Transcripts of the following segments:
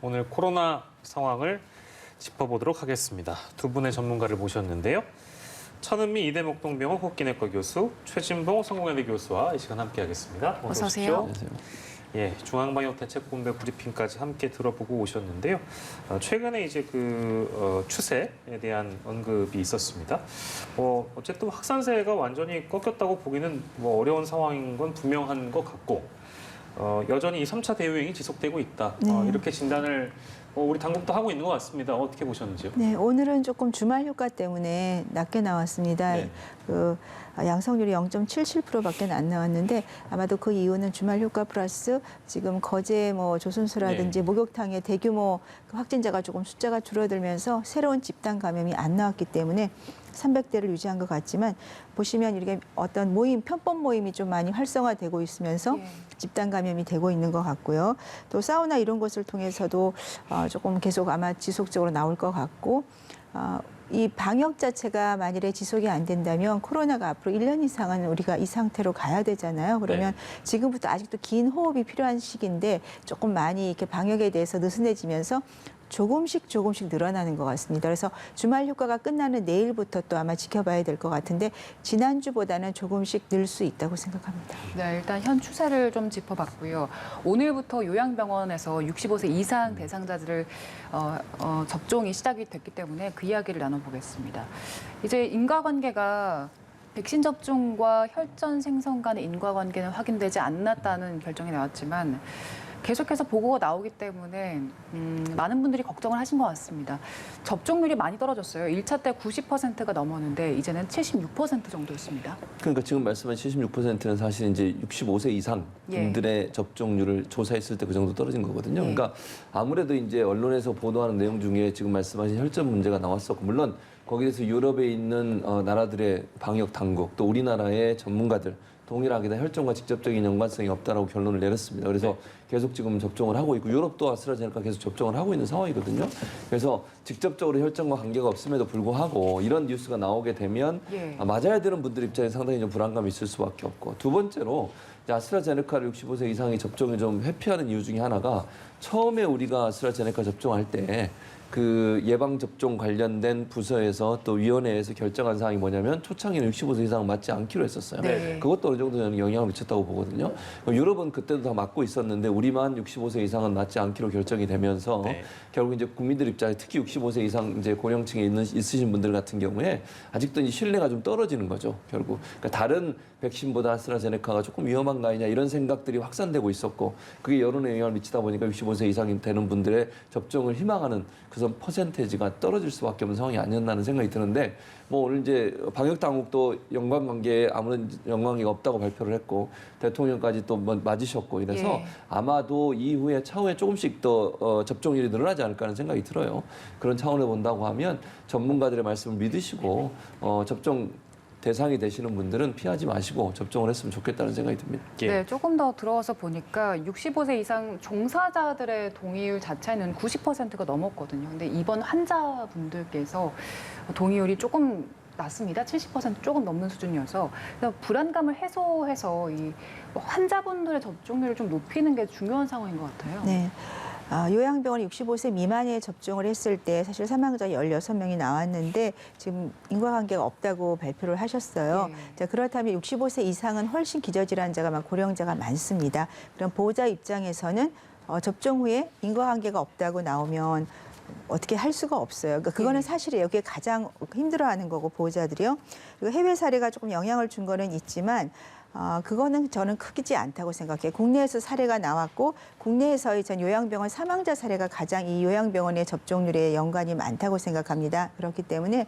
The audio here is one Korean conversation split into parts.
오늘 코로나 상황을 짚어보도록 하겠습니다. 두 분의 전문가를 모셨는데요. 천은미 이대목동병원 호흡기내과 교수, 최진봉 성공회대 교수와 이 시간 함께하겠습니다. 어서 오세요. 안녕하세요. 예, 중앙방역대책본부 브리핑까지 함께 들어보고 오셨는데요. 최근에 이제 추세에 대한 언급이 있었습니다. 어쨌든 확산세가 완전히 꺾였다고 보기는 어려운 상황인 건 분명한 것 같고, 여전히 이 3차 대유행이 지속되고 있다. 네. 이렇게 진단을 우리 당국도 하고 있는 것 같습니다. 어떻게 보셨는지요? 네, 오늘은 조금 주말 효과 때문에 낮게 나왔습니다. 네. 양성률이 0.77%밖에 안 나왔는데 아마도 그 이유는 주말 효과 플러스 지금 거제 조선소라든지 네. 목욕탕의 대규모 확진자가 조금 숫자가 줄어들면서 새로운 집단 감염이 안 나왔기 때문에 300대를 유지한 것 같지만 보시면 이렇게 어떤 편법 모임이 좀 많이 활성화되고 있으면서 집단 감염이 되고 있는 것 같고요. 또 사우나 이런 것을 통해서도 조금 계속 아마 지속적으로 나올 것 같고 이 방역 자체가 만일에 지속이 안 된다면 코로나가 앞으로 1년 이상은 우리가 이 상태로 가야 되잖아요. 그러면 지금부터 아직도 긴 호흡이 필요한 시기인데 조금 많이 이렇게 방역에 대해서 느슨해지면서 조금씩 늘어나는 것 같습니다. 그래서 주말 효과가 끝나는 내일부터 또 아마 지켜봐야 될 것 같은데 지난주보다는 조금씩 늘 수 있다고 생각합니다. 네, 일단 현 추세를 좀 짚어봤고요. 오늘부터 요양병원에서 65세 이상 대상자들을 접종이 시작이 됐기 때문에 그 이야기를 나눠보겠습니다. 이제 인과관계가 백신 접종과 혈전 생성 간의 인과관계는 확인되지 않았다는 결정이 나왔지만 계속해서 보고가 나오기 때문에 많은 분들이 걱정을 하신 것 같습니다. 접종률이 많이 떨어졌어요. 1차 때 90%가 넘었는데 이제는 76% 정도 있습니다. 그러니까 지금 말씀한 76%는 사실 이제 65세 이상 분들의 접종률을 조사했을 때 그 정도 떨어진 거거든요. 그러니까 아무래도 이제 언론에서 보도하는 내용 중에 지금 말씀하신 혈전 문제가 나왔었고 물론 거기에서 유럽에 있는 나라들의 방역 당국 또 우리나라의 전문가들 동일하게 다 혈전과 직접적인 연관성이 없다라고 결론을 내렸습니다. 그래서 계속 지금 접종을 하고 있고 유럽도 아스트라제네카 계속 접종을 하고 있는 상황이거든요. 그래서 직접적으로 혈전과 관계가 없음에도 불구하고 이런 뉴스가 나오게 되면 맞아야 되는 분들 입장에 상당히 좀 불안감이 있을 수밖에 없고 두 번째로 아스트라제네카를 65세 이상이 접종을 좀 회피하는 이유 중에 하나가 처음에 우리가 아스트라제네카 접종할 때 그 예방접종 관련된 부서에서 또 위원회에서 결정한 사항이 뭐냐면 초창기는 65세 이상 맞지 않기로 했었어요. 네. 그것도 어느 정도 저는 영향을 미쳤다고 보거든요. 유럽은 그때도 다 맞고 있었는데 우리만 65세 이상은 맞지 않기로 결정이 되면서 결국 이제 국민들 입장에 특히 65세 이상 이제 고령층에 있으신 분들 같은 경우에 아직도 이제 신뢰가 좀 떨어지는 거죠. 결국 그러니까 다른 백신보다 아스트라제네카가 조금 위험한 거 아니냐 이런 생각들이 확산되고 있었고 그게 여론에 영향을 미치다 보니까 65세 이상이 되는 분들의 접종을 희망하는 그래서 퍼센테이지가 떨어질 수밖에 없는 상황이 아니었나는 생각이 드는데 오늘 이제 방역 당국도 연관관계에 아무런 연관관계가 없다고 발표를 했고 대통령까지 또 맞으셨고 이래서 아마도 이후에 차후에 조금씩 더 접종률이 늘어나지 않을까 하는 생각이 들어요. 그런 차원을 본다고 하면 전문가들의 말씀을 믿으시고 접종 대상이 되시는 분들은 피하지 마시고 접종을 했으면 좋겠다는 생각이 듭니다. 네, 조금 더 들어와서 보니까 65세 이상 종사자들의 동의율 자체는 90%가 넘었거든요. 근데 이번 환자분들께서 동의율이 조금 낮습니다. 70% 조금 넘는 수준이어서 불안감을 해소해서 이 환자분들의 접종률을 좀 높이는 게 중요한 상황인 것 같아요. 네. 요양병원 65세 미만에 접종을 했을 때 사실 사망자 16명이 나왔는데 지금 인과관계가 없다고 발표를 하셨어요. 자, 그렇다면 65세 이상은 훨씬 기저질환자가 고령자가 많습니다. 그럼 보호자 입장에서는 접종 후에 인과관계가 없다고 나오면 어떻게 할 수가 없어요. 그러니까 그거는 사실이에요. 그게 가장 힘들어하는 거고 보호자들이요. 그리고 해외 사례가 조금 영향을 준 거는 있지만 그거는 저는 크지 않다고 생각해요. 국내에서 사례가 나왔고 국내에서의 전 요양병원 사망자 사례가 가장 이 요양병원의 접종률에 연관이 많다고 생각합니다. 그렇기 때문에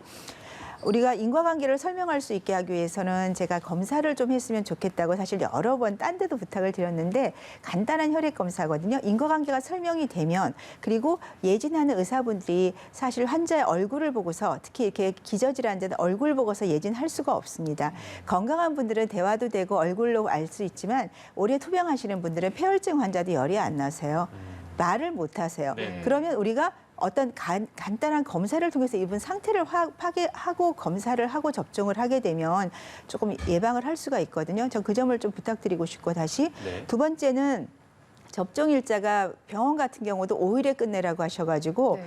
우리가 인과관계를 설명할 수 있게 하기 위해서는 제가 검사를 좀 했으면 좋겠다고 사실 여러 번 딴 데도 부탁을 드렸는데 간단한 혈액 검사거든요. 인과관계가 설명이 되면 그리고 예진하는 의사분들이 사실 환자의 얼굴을 보고서 특히 이렇게 기저질환자는 얼굴 보고서 예진할 수가 없습니다. 건강한 분들은 대화도 되고 얼굴로 알 수 있지만 오래 투병하시는 분들은 폐혈증 환자도 열이 안 나세요. 말을 못 하세요. 그러면 우리가 어떤 간단한 검사를 통해서 이분 상태를 파악하고 검사를 하고 접종을 하게 되면 조금 예방을 할 수가 있거든요. 전 그 점을 좀 부탁드리고 싶고 다시 두 번째는 접종 일자가 병원 같은 경우도 5일에 끝내라고 하셔가지고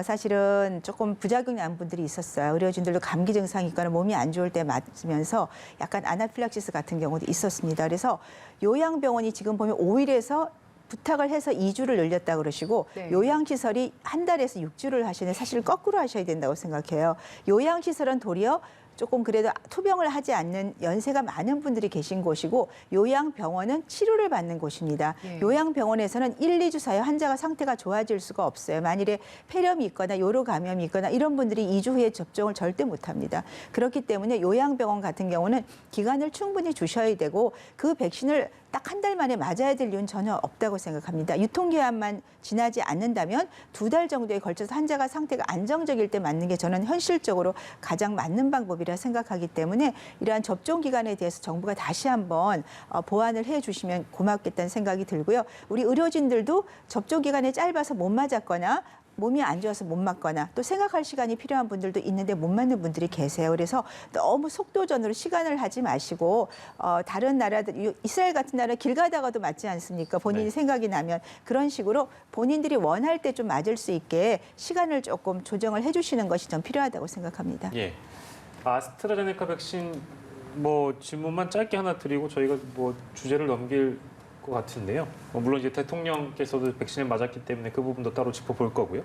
사실은 조금 부작용 난 분들이 있었어요. 의료진들도 감기 증상이 있거나 몸이 안 좋을 때 맞으면서 약간 아나필락시스 같은 경우도 있었습니다. 그래서 요양병원이 지금 보면 5일에서 부탁을 해서 2주를 늘렸다고 그러시고 요양시설이 한 달에서 6주를 하시는데 사실 거꾸로 하셔야 된다고 생각해요. 요양시설은 도리어 조금 그래도 투병을 하지 않는 연세가 많은 분들이 계신 곳이고 요양병원은 치료를 받는 곳입니다. 요양병원에서는 1, 2주 사이에 환자가 상태가 좋아질 수가 없어요. 만일에 폐렴이 있거나 요로 감염이 있거나 이런 분들이 2주 후에 접종을 절대 못합니다. 그렇기 때문에 요양병원 같은 경우는 기간을 충분히 주셔야 되고 그 백신을 딱 한 달 만에 맞아야 될 이유는 전혀 없다고 생각합니다. 유통기한만 지나지 않는다면 2달 정도에 걸쳐서 환자가 상태가 안정적일 때 맞는 게 저는 현실적으로 가장 맞는 방법이라 생각하기 때문에 이러한 접종 기간에 대해서 정부가 다시 한번 보완을 해주시면 고맙겠다는 생각이 들고요. 우리 의료진들도 접종 기간이 짧아서 못 맞았거나 몸이 안 좋아서 못 맞거나 또 생각할 시간이 필요한 분들도 있는데 못 맞는 분들이 계세요. 그래서 너무 속도전으로 시간을 하지 마시고 다른 나라들, 이스라엘 같은 나라 길 가다가도 맞지 않습니까? 본인이 생각이 나면 그런 식으로 본인들이 원할 때 좀 맞을 수 있게 시간을 조금 조정을 해주시는 것이 좀 필요하다고 생각합니다. 예. 아스트라제네카 백신 뭐 질문만 짧게 하나 드리고 저희가 뭐 주제를 넘길 것 같은데요. 물론 이제 대통령께서도 백신을 맞았기 때문에 그 부분도 따로 짚어볼 거고요.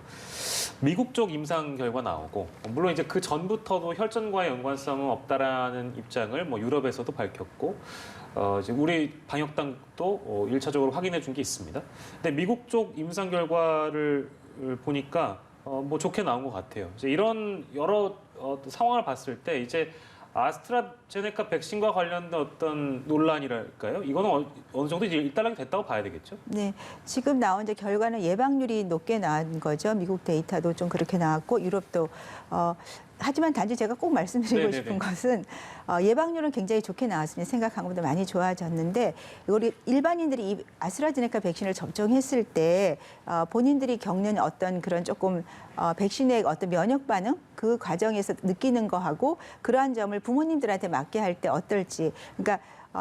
미국 쪽 임상 결과 나오고 물론 이제 그 전부터도 혈전과의 연관성은 없다라는 입장을 뭐 유럽에서도 밝혔고 이제 우리 방역당도 1차적으로 확인해 준 게 있습니다. 근데 미국 쪽 임상 결과를 보니까 뭐 좋게 나온 것 같아요. 이제 이런 여러 상황을 봤을 때 이제 아스트라제네카 백신과 관련된 어떤 논란이랄까요? 이거는 어느 정도 이제 일단락이 됐다고 봐야 되겠죠? 네, 지금 나온 이제 결과는 예방률이 높게 나온 거죠. 미국 데이터도 좀 그렇게 나왔고 유럽도. 하지만 단지 제가 꼭 말씀드리고 싶은 것은 예방률은 굉장히 좋게 나왔습니다. 생각한 것보다 많이 좋아졌는데 우리 일반인들이 이 아스트라제네카 백신을 접종했을 때 본인들이 겪는 어떤 그런 조금 백신의 어떤 면역 반응 그 과정에서 느끼는 거하고 그러한 점을 부모님들한테 맡게 할 때 어떨지 그러니까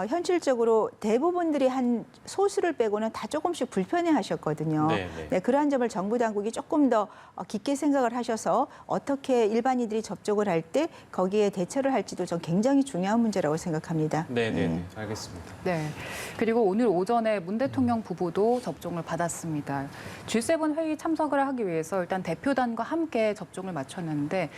현실적으로 대부분들이 한 소수를 빼고는 다 조금씩 불편해하셨거든요. 네, 그러한 점을 정부 당국이 조금 더 깊게 생각을 하셔서 어떻게 일반인들이 접종을 할 때 거기에 대처를 할지도 전 굉장히 중요한 문제라고 생각합니다. 네, 알겠습니다. 네, 그리고 오늘 오전에 문 대통령 부부도 접종을 받았습니다. G7 회의 참석을 하기 위해서 일단 대표단과 함께 접종을 마쳤는데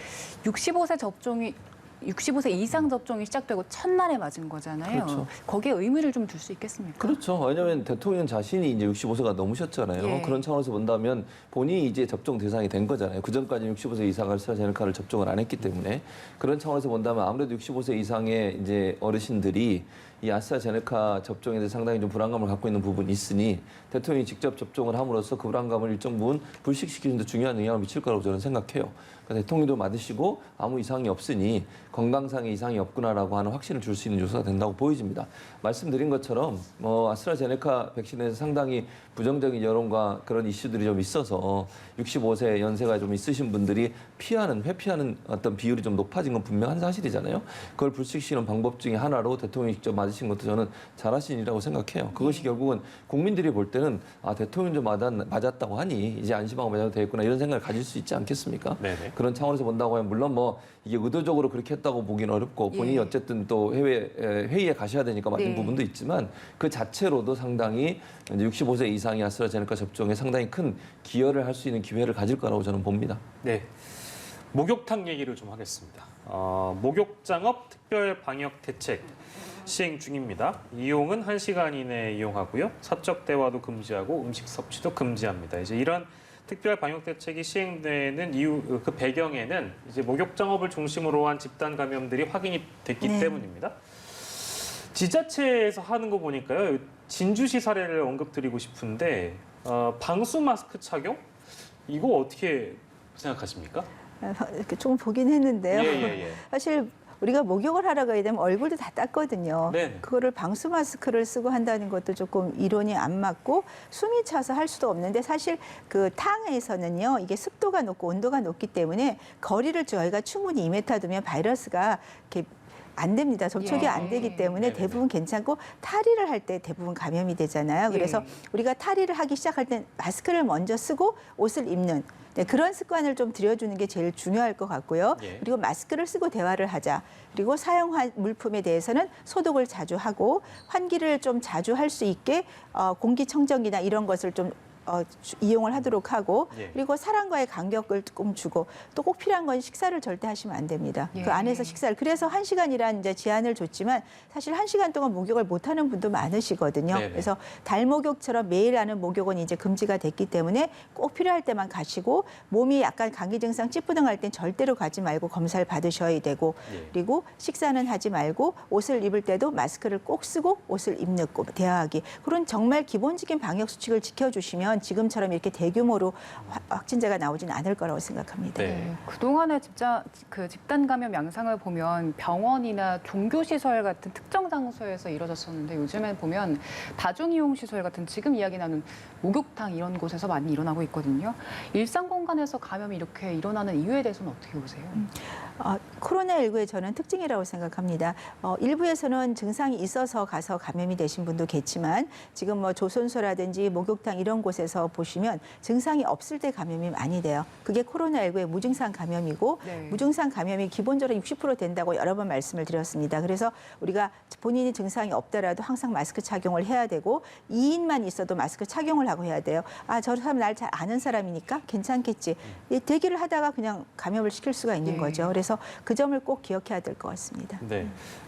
65세 이상 접종이 시작되고 첫날에 맞은 거잖아요. 그렇죠. 거기에 의미를 좀 둘 수 있겠습니까? 그렇죠. 왜냐하면 대통령 자신이 이제 65세가 넘으셨잖아요. 그런 차원에서 본다면 본인이 이제 접종 대상이 된 거잖아요. 그 전까지 65세 이상 아스트라제네카를 접종을 안 했기 때문에 그런 차원에서 본다면 아무래도 65세 이상의 이제 어르신들이 이 아스트라제네카 접종에 대해 상당히 좀 불안감을 갖고 있는 부분이 있으니 대통령이 직접 접종을 함으로써 그 불안감을 일정 부분 불식시키는 데 중요한 영향을 미칠 거라고 저는 생각해요. 그러니까 대통령도 맞으시고 아무 이상이 없으니 건강상의 이상이 없구나라고 하는 확신을 줄 수 있는 요소가 된다고 보여집니다. 말씀드린 것처럼 아스트라제네카 백신에서 상당히 부정적인 여론과 그런 이슈들이 좀 있어서 65세 연세가 좀 있으신 분들이 회피하는 어떤 비율이 좀 높아진 건 분명한 사실이잖아요. 그걸 불식시키는 방법 중에 하나로 대통령이 직접 맞으신 것도 저는 잘하신 일이라고 생각해요. 그것이 결국은 국민들이 볼 때는 대통령도 맞았다고 하니 이제 안심하고 맞아도 되겠구나 이런 생각을 가질 수 있지 않겠습니까? 네네. 그런 차원에서 본다고 하면 물론 이게 의도적으로 그렇게 했다고 보기는 어렵고 본인이 어쨌든 또 회의에 가셔야 되니까 맞은 부분도 있지만 그 자체로도 상당히 이제 65세 이상의 아스트라제네카 접종에 상당히 큰 기여를 할 수 있는 기회를 가질 거라고 저는 봅니다. 네. 목욕탕 얘기를 좀 하겠습니다. 목욕장업 특별 방역 대책 시행 중입니다. 이용은 1시간 이내에 이용하고요. 사적 대화도 금지하고 음식 섭취도 금지합니다. 이제 이런 특별 방역 대책이 시행되는 이유 그 배경에는 이제 목욕장업을 중심으로 한 집단 감염들이 확인이 됐기 때문입니다. 지자체에서 하는 거 보니까요. 진주시 사례를 언급드리고 싶은데 방수 마스크 착용 이거 어떻게 생각하십니까? 이렇게 조금 보긴 했는데요. 예. 사실 우리가 목욕을 하러 가야 되면 얼굴도 다 닦거든요. 네. 그거를 방수 마스크를 쓰고 한다는 것도 조금 이론이 안 맞고 숨이 차서 할 수도 없는데 사실 그 탕에서는요. 이게 습도가 높고 온도가 높기 때문에 거리를 저희가 충분히 2m 두면 바이러스가 이렇게 안 됩니다. 접촉이 예. 안 되기 때문에 네네네. 대부분 괜찮고 탈의를 할 때 대부분 감염이 되잖아요. 그래서 예. 우리가 탈의를 하기 시작할 땐 마스크를 먼저 쓰고 옷을 입는 네, 그런 습관을 좀 들여주는 게 제일 중요할 것 같고요. 예. 그리고 마스크를 쓰고 대화를 하자. 그리고 사용한 물품에 대해서는 소독을 자주 하고 환기를 좀 자주 할 수 있게 공기청정기나 이런 것을 좀 이용을 하도록 하고 예. 그리고 사람과의 간격을 조금 주고 또 꼭 필요한 건 식사를 절대 하시면 안 됩니다. 예. 그 안에서 식사를 그래서 1시간이란 이제 제한을 줬지만 사실 1시간 동안 목욕을 못 하는 분도 많으시거든요. 네네. 그래서 달 목욕처럼 매일 하는 목욕은 이제 금지가 됐기 때문에 꼭 필요할 때만 가시고 몸이 약간 감기 증상 찌뿌둥할 땐 절대로 가지 말고 검사를 받으셔야 되고 예. 그리고 식사는 하지 말고 옷을 입을 때도 마스크를 꼭 쓰고 옷을 입는 대화하기 그런 정말 기본적인 방역 수칙을 지켜주시면 지금처럼 이렇게 대규모로 확진자가 나오지는 않을 거라고 생각합니다. 네. 그동안의 집단 감염 양상을 보면 병원이나 종교시설 같은 특정 장소에서 이루어졌었는데 요즘엔 보면 다중이용시설 같은 지금 이야기 나눈 목욕탕 이런 곳에서 많이 일어나고 있거든요. 일상 공간에서 감염이 이렇게 일어나는 이유에 대해서는 어떻게 보세요? 코로나19의 저는 특징이라고 생각합니다. 일부에서는 증상이 있어서 가서 감염이 되신 분도 계시지만 지금 뭐 조선소라든지 목욕탕 이런 곳에서 보시면 증상이 없을 때 감염이 많이 돼요. 그게 코로나19의 무증상 감염이고 네. 무증상 감염이 기본적으로 60% 된다고 여러 번 말씀을 드렸습니다. 그래서 우리가 본인이 증상이 없더라도 항상 마스크 착용을 해야 되고 2인만 있어도 마스크 착용을 하고 해야 돼요. 저 사람 날 잘 아는 사람이니까 괜찮겠지. 대기를 하다가 그냥 감염을 시킬 수가 있는 예. 거죠. 그래서 그 점을 꼭 기억해야 될 것 같습니다. 네.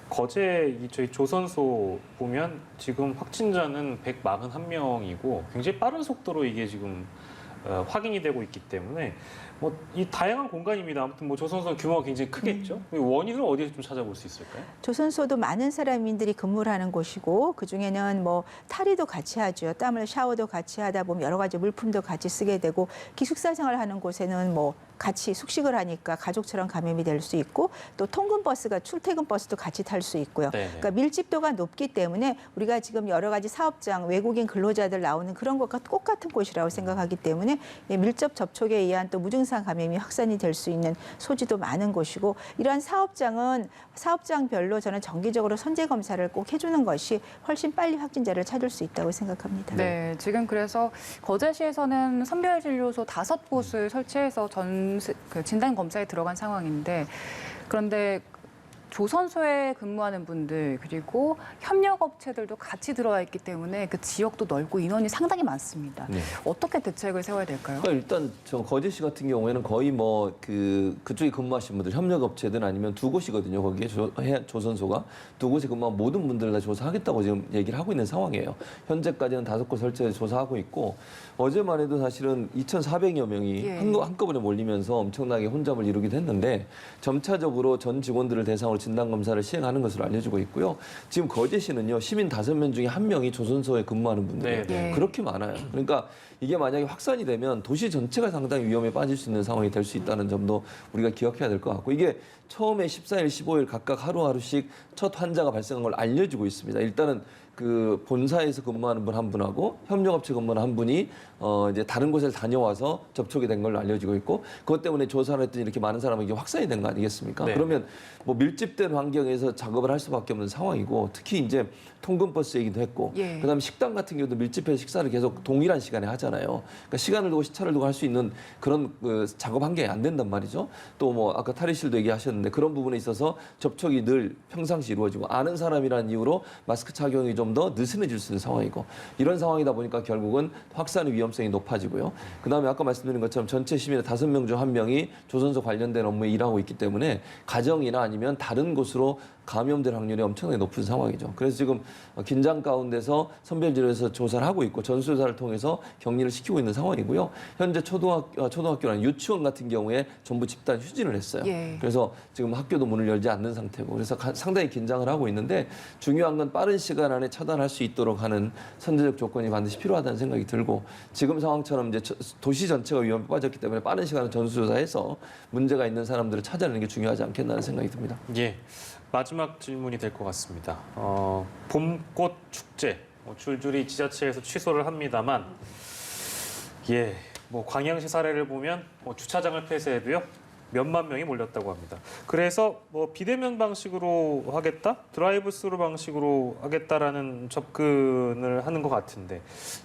거제 저희 조선소 보면 지금 확진자는 141명이고 굉장히 빠른 속도로 이게 지금 확인이 되고 있기 때문에 뭐 이 다양한 공간입니다. 아무튼 뭐 조선소 규모가 굉장히 크겠죠. 원인을 어디서 좀 찾아볼 수 있을까요? 조선소도 많은 사람들이 근무를 하는 곳이고 그중에는 뭐 탈의도 같이 하죠. 땀을 샤워도 같이 하다 보면 여러 가지 물품도 같이 쓰게 되고 기숙사 생활하는 곳에는 뭐 같이 숙식을 하니까 가족처럼 감염이 될 수 있고 또 통근 버스가 출퇴근 버스도 같이 탈 수 있고요. 네네. 그러니까 밀집도가 높기 때문에 우리가 지금 여러 가지 사업장 외국인 근로자들 나오는 그런 것과 똑같은 곳이라고 생각하기 때문에 밀접 접촉에 의한 또 무증상 감염이 확산이 될 수 있는 소지도 많은 곳이고 이러한 사업장은 사업장별로 저는 정기적으로 선제 검사를 꼭 해주는 것이 훨씬 빨리 확진자를 찾을 수 있다고 생각합니다. 네, 지금 그래서 거제시에서는 선별진료소 5곳을 설치해서 진단 검사에 들어간 상황인데 그런데 조선소에 근무하는 분들 그리고 협력업체들도 같이 들어와 있기 때문에 그 지역도 넓고 인원이 상당히 많습니다. 네. 어떻게 대책을 세워야 될까요? 그러니까 일단 저 거제시 같은 경우에는 거의 뭐 그쪽에 근무하신 분들 협력업체든 아니면 두 곳이거든요. 거기에 조선소가 두 곳에 근무한 모든 분들 다 조사하겠다고 지금 얘기를 하고 있는 상황이에요. 현재까지는 5곳 설치해서 조사하고 있고 어제만 해도 사실은 2,400여 명이 예. 한꺼번에 몰리면서 엄청나게 혼잡을 이루기도 했는데 점차적으로 전 직원들을 대상으로 진단검사를 시행하는 것으로 알려지고 있고요. 지금 거제시는요. 시민 5명 중에 1명이 조선소에 근무하는 분들이에요. 네. 그렇게 많아요. 그러니까 이게 만약에 확산이 되면 도시 전체가 상당히 위험에 빠질 수 있는 상황이 될 수 있다는 점도 우리가 기억해야 될 것 같고 이게 처음에 14일, 15일 각각 하루하루씩 첫 환자가 발생한 걸 알려지고 있습니다. 일단은 그 본사에서 근무하는 분 한 분하고 협력업체 근무하는 한 분이 이제 다른 곳에 다녀와서 접촉이 된 걸로 알려지고 있고 그것 때문에 조사를 했더니 이렇게 많은 사람에게 확산이 된 거 아니겠습니까? 네. 그러면 뭐 밀집된 환경에서 작업을 할 수밖에 없는 상황이고 특히 이제 통근버스 얘기도 했고 예. 그다음에 식당 같은 경우도 밀집해서 식사를 계속 동일한 시간에 하잖아요. 그러니까 시간을 두고 시차를 두고 할 수 있는 그런 작업 환경이 안 된단 말이죠. 또 뭐 아까 탈의실도 얘기하셨는데 그런 부분에 있어서 접촉이 늘 평상시 이루어지고 아는 사람이라는 이유로 마스크 착용이 좀 더 느슨해질 수 있는 상황이고 이런 상황이다 보니까 결국은 확산의 위험성이 높아지고요. 그다음에 아까 말씀드린 것처럼 전체 시민의 5명 중 1명이 조선소 관련된 업무에 일하고 있기 때문에 가정이나 아니면 다른 곳으로 감염될 확률이 엄청나게 높은 상황이죠. 그래서 지금 긴장 가운데서 선별진료에서 조사를 하고 있고 전수조사를 통해서 격리를 시키고 있는 상황이고요. 현재 초등학교나 유치원 같은 경우에 전부 집단 휴진을 했어요. 예. 그래서 지금 학교도 문을 열지 않는 상태고 그래서 상당히 긴장을 하고 있는데 중요한 건 빠른 시간 안에 처단할 수 있도록 하는 선제적 조건이 반드시 필요하다는 생각이 들고 지금 상황처럼 이제 도시 전체가 위험에 빠졌기 때문에 빠른 시간에 전수조사해서 문제가 있는 사람들을 찾아내는 게 중요하지 않겠나는 생각이 듭니다. 예. 마지막 질문이 될 것 같습니다. 봄꽃 축제 줄줄이 지자체에서 취소를 합니다만, 예, 뭐 광양시 사례를 보면 주차장을 폐쇄해도요 몇만 명이 몰렸다고 합니다. 그래서 뭐 비대면 방식으로 하겠다, 드라이브스루 방식으로 하겠다라는 접근을 하는 것 같은데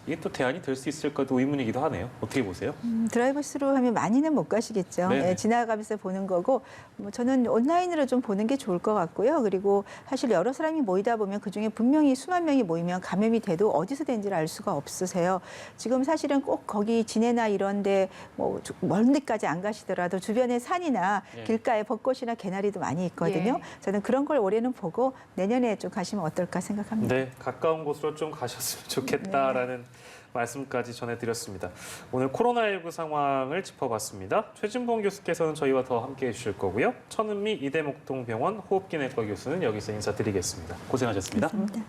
이게 또 대안이 될 수 있을까도 의문이기도 하네요. 어떻게 보세요? 드라이브스루 하면 많이는 못 가시겠죠. 네네. 예, 지나가면서 보는 거고 뭐 저는 온라인으로 좀 보는 게 좋을 것 같고요. 그리고 사실 여러 사람이 모이다 보면 그중에 분명히 수만 명이 모이면 감염이 돼도 어디서 된지를 알 수가 없으세요. 지금 사실은 꼭 거기 진해나 이런데 뭐 먼 데까지 안 가시더라도 주변에 산이나 예. 길가에 벚꽃이나 개나리도 많이 있거든요. 예. 저는 그런 걸 올해는 보고 내년에 좀 가시면 어떨까 생각합니다. 네, 가까운 곳으로 좀 가셨으면 좋겠다라는 말씀까지 전해드렸습니다. 오늘 코로나19 상황을 짚어봤습니다. 최진봉 교수께서는 저희와 더 함께해 주실 거고요. 천은미 이대목동병원 호흡기내과 교수는 여기서 인사드리겠습니다. 고생하셨습니다. 감사합니다.